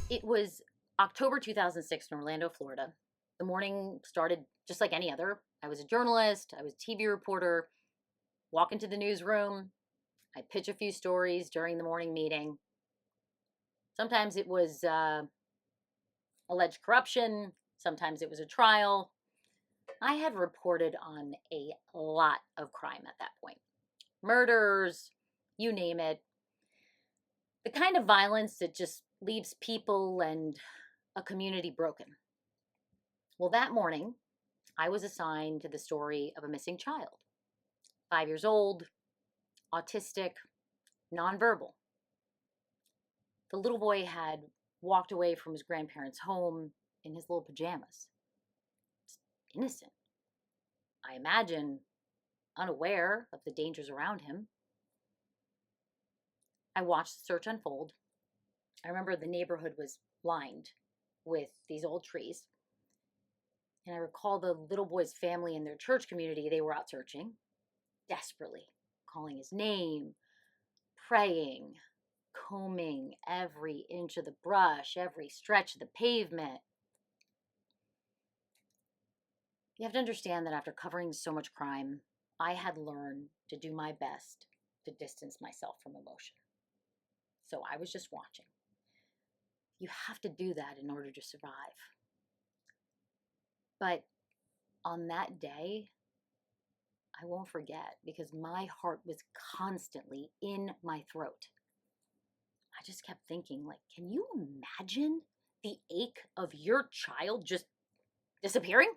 It was October 2006 in Orlando, Florida. The morning started just like any other. I was a journalist, I was a TV reporter, walk into the newsroom, I pitch a few stories during the morning meeting. Sometimes it was alleged corruption, sometimes it was a trial. I had reported on a lot of crime at that point. Murders, you name it. The kind of violence that just leaves people and a community broken. Well, that morning, I was assigned to the story of a missing child. 5 years old, autistic, nonverbal. The little boy had walked away from his grandparents' home in his little pajamas. Innocent. I imagine unaware of the dangers around him. I watched the search unfold. I remember the neighborhood was lined with these old trees. And I recall the little boy's family and their church community, they were out searching, desperately, calling his name, praying, combing every inch of the brush, every stretch of the pavement. You have to understand that after covering so much crime, I had learned to do my best to distance myself from emotion. So I was just watching. You have to do that in order to survive. But on that day, I won't forget because my heart was constantly in my throat. I just kept thinking, like, can you imagine the ache of your child just disappearing?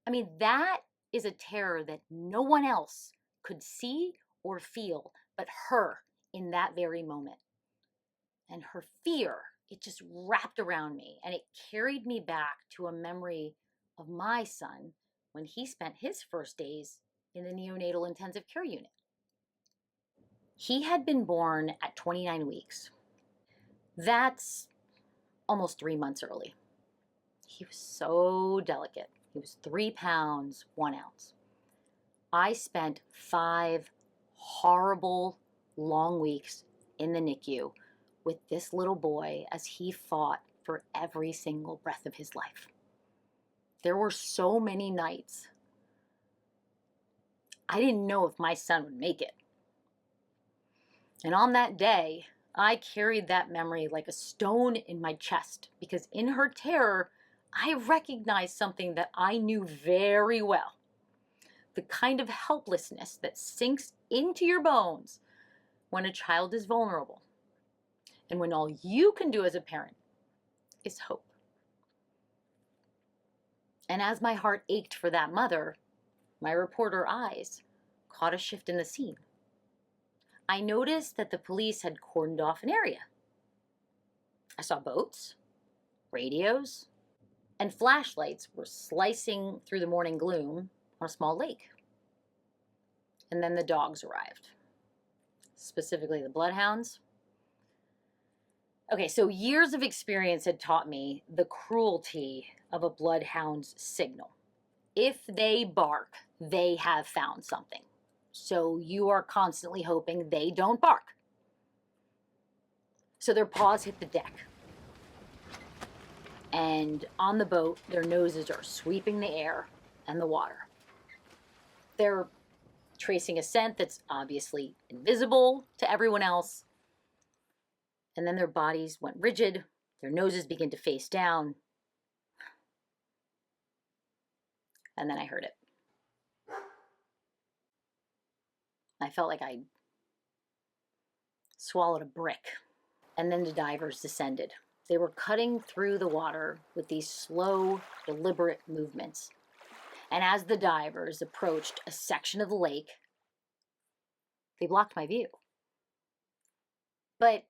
I mean, that is a terror that no one else could see or feel but her in that very moment. And her fear, it just wrapped around me and it carried me back to a memory of my son when he spent his first days in the neonatal intensive care unit. He had been born at 29 weeks. That's almost 3 months early. He was so delicate. He was 3 pounds, 1 ounce. I spent 5 horrible, long weeks in the NICU with this little boy as he fought for every single breath of his life. There were so many nights I didn't know if my son would make it. And on that day, I carried that memory like a stone in my chest because in her terror, I recognized something that I knew very well. The kind of helplessness that sinks into your bones when a child is vulnerable and when all you can do as a parent is hope. And as my heart ached for that mother, my reporter eyes caught a shift in the scene. I noticed that the police had cordoned off an area. I saw boats, radios, and flashlights were slicing through the morning gloom on a small lake. And then the dogs arrived, specifically the bloodhounds. Okay, so years of experience had taught me the cruelty of a bloodhound's signal. If they bark, they have found something. So you are constantly hoping they don't bark. So their paws hit the deck. And on the boat, their noses are sweeping the air and the water. They're tracing a scent that's obviously invisible to everyone else. And then their bodies went rigid. Their noses began to face down. And then I heard it. I felt like I swallowed a brick. And then the divers descended. They were cutting through the water with these slow, deliberate movements. And as the divers approached a section of the lake, they blocked my view. But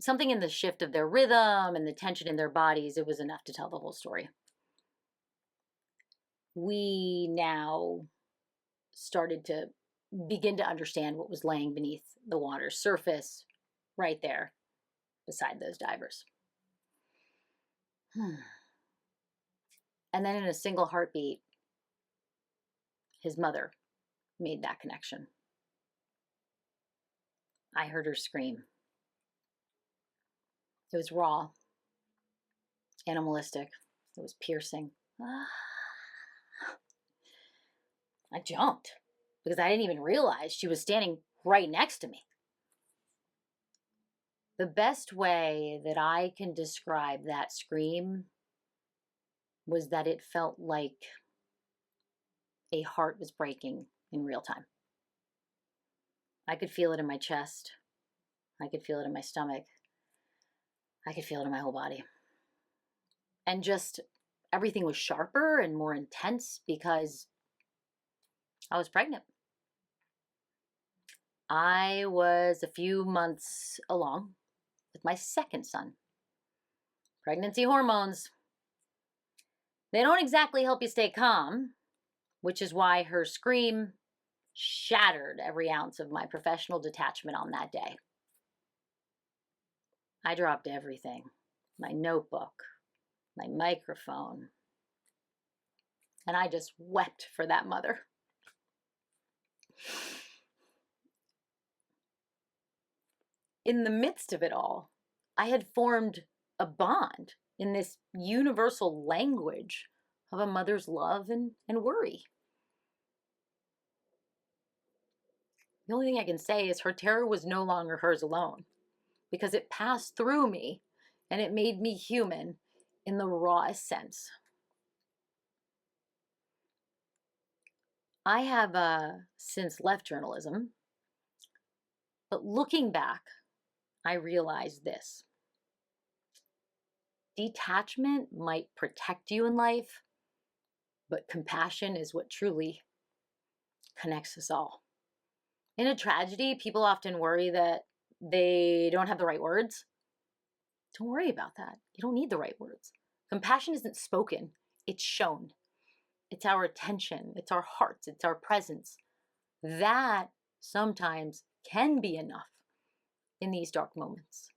something in the shift of their rhythm and the tension in their bodies, it was enough to tell the whole story. We now started to begin to understand what was laying beneath the water's surface right there beside those divers. And then in a single heartbeat, his mother made that connection. I heard her scream. It was raw, animalistic. It was piercing. I jumped because I didn't even realize she was standing right next to me. The best way that I can describe that scream was that it felt like a heart was breaking in real time. I could feel it in my chest. I could feel it in my stomach. I could feel it in my whole body. And just everything was sharper and more intense because I was pregnant. I was a few months along with my second son. Pregnancy hormones, they don't exactly help you stay calm, which is why her scream shattered every ounce of my professional detachment on that day. I dropped everything, my notebook, my microphone, and I just wept for that mother. In the midst of it all, I had formed a bond in this universal language of a mother's love and worry. The only thing I can say is her terror was no longer hers alone, because it passed through me and it made me human in the rawest sense. I have since left journalism, but looking back, I realized this. Detachment might protect you in life, but compassion is what truly connects us all. In a tragedy, people often worry that they don't have the right words. Don't worry about that. You don't need the right words. Compassion isn't spoken, it's shown. It's our attention, it's our hearts, it's our presence. That sometimes can be enough in these dark moments.